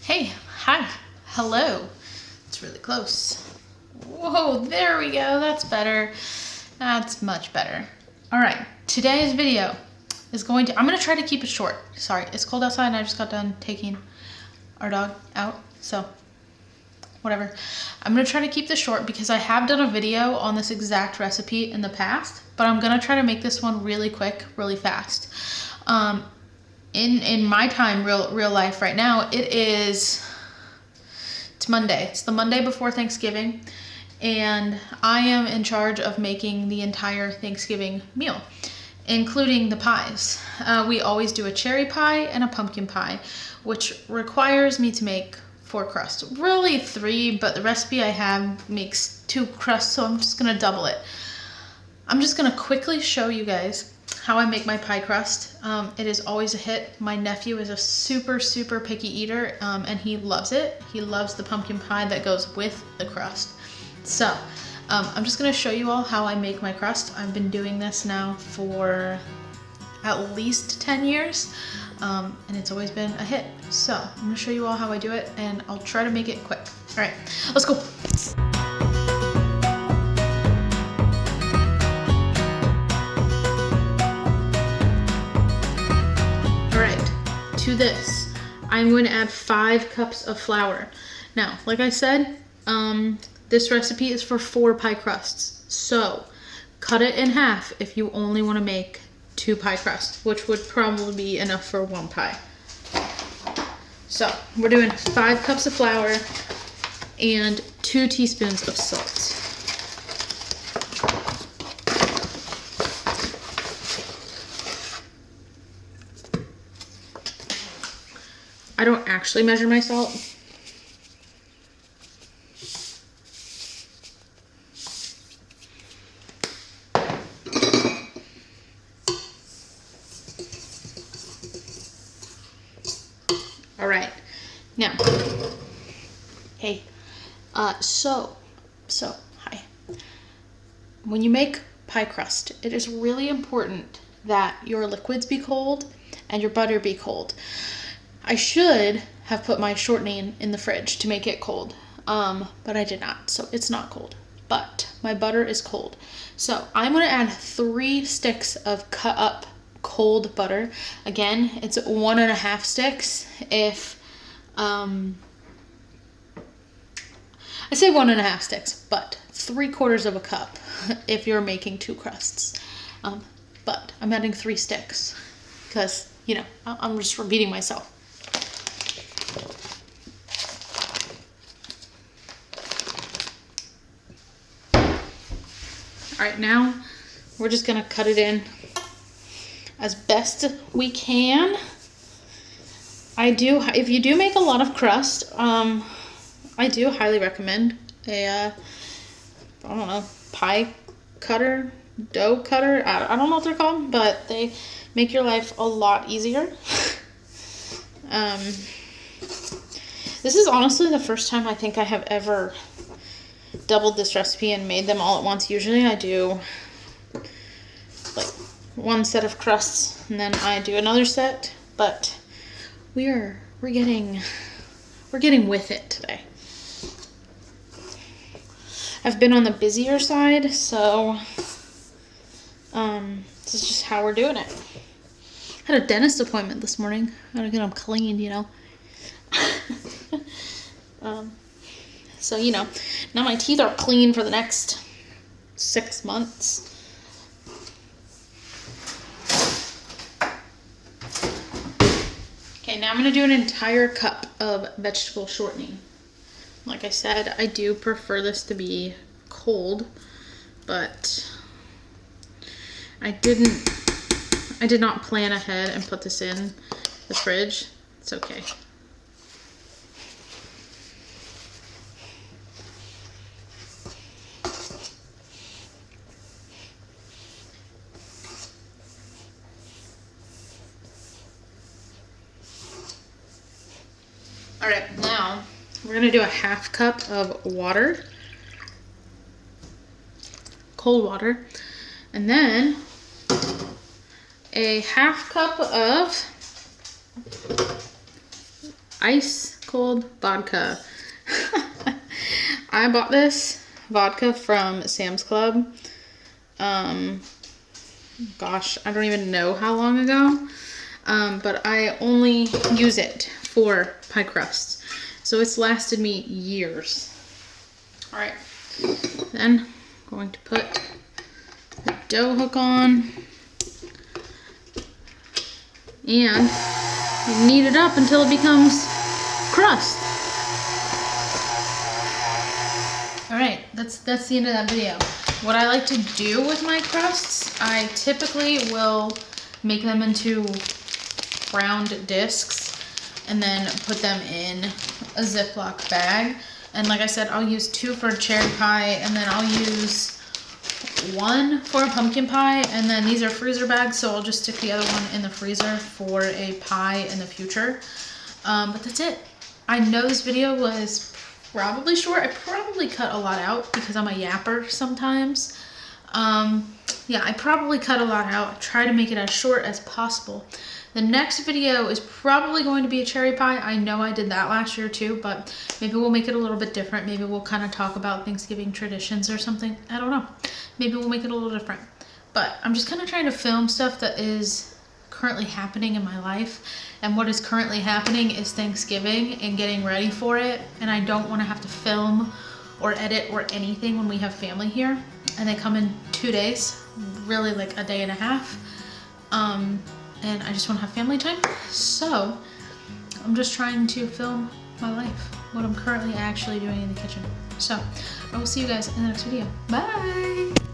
Hey, hi, hello. It's really close. Whoa, there we go. That's better. That's much better. All right, today's video is I'm gonna try to keep it short. Sorry, it's cold outside and I just got done taking our dog out, so whatever. I'm gonna try to keep this short because I have done a video on this exact recipe in the past, but I'm gonna try to make this one really quick, really fast. In my time, real life right now, it's Monday. It's the Monday before Thanksgiving, and I am in charge of making the entire Thanksgiving meal, including the pies. We always do a cherry pie and a pumpkin pie, which requires me to make 4 crusts. Really 3, but the recipe I have makes 2 crusts, so I'm just gonna double it. I'm just gonna quickly show you guys how I make my pie crust. It is always a hit. My nephew is a super picky eater, and he loves it. He loves the pumpkin pie that goes with the crust. So I'm just gonna show you all how I make my crust. I've been doing this now for at least 10 years, and it's always been a hit. So I'm gonna show you all how I do it, and I'll try to make it quick. All right, let's go. To this, I'm going to add 5 cups of flour. Now, like I said, this recipe is for 4 pie crusts. So, cut it in half if you only want to make 2 pie crusts, which would probably be enough for 1 pie. So, we're doing 5 cups of flour and 2 teaspoons of salt. I don't actually measure my salt. All right, now, hey, so, hi. When you make pie crust, it is really important that your liquids be cold and your butter be cold. I should have put my shortening in the fridge to make it cold, but I did not, so it's not cold. But my butter is cold. So I'm gonna add 3 sticks of cut up cold butter. Again, it's 1.5 sticks if, I say 1.5 sticks, but 3/4 of a cup if you're making 2 crusts. But I'm adding 3 sticks because, you know, I'm just repeating myself. All right, now we're just gonna cut it in as best we can. If you do make a lot of crust, I do highly recommend a, I don't know, pie cutter, dough cutter. I don't know what they're called, but they make your life a lot easier. This is honestly the first time I think I have ever doubled this recipe and made them all at once. Usually I do like 1 set of crusts and then I do another set, but we're getting with it today. I've been on the busier side, so this is just how we're doing it. I had a dentist appointment this morning. I gotta get them cleaned, you know. So, you know, now my teeth are clean for the next 6 months. Okay, now I'm going to do an entire cup of vegetable shortening. Like I said, I do prefer this to be cold, but I did not plan ahead and put this in the fridge. It's okay. All right, now we're gonna do a 1/2 cup of water, cold water, and then a 1/2 cup of ice cold vodka. I bought this vodka from Sam's Club. Gosh, I don't even know how long ago. But I only use it for pie crusts. So it's lasted me years. All right, then I'm going to put the dough hook on. And you knead it up until it becomes crust. All right, that's the end of that video. What I like to do with my crusts, I typically will make them into round discs and then put them in a Ziploc bag. And like I said, I'll use 2 for a cherry pie, and then I'll use 1 for a pumpkin pie, and then these are freezer bags, so I'll just stick the other one in the freezer for a pie in the future. But that's it. I know this video was probably short. I probably cut a lot out because I'm a yapper sometimes. Yeah, I probably cut a lot out. I try to make it as short as possible. The next video is probably going to be a cherry pie. I know I did that last year too, but maybe we'll make it a little bit different. Maybe we'll kind of talk about Thanksgiving traditions or something. I don't know. Maybe we'll make it a little different. But I'm just kind of trying to film stuff that is currently happening in my life. And what is currently happening is Thanksgiving and getting ready for it. And I don't want to have to film or edit or anything when we have family here. And they come in 2 days, really like a day and a half. And I just want to have family time. So I'm just trying to film my life, what I'm currently actually doing in the kitchen. So I will see you guys in the next video. Bye.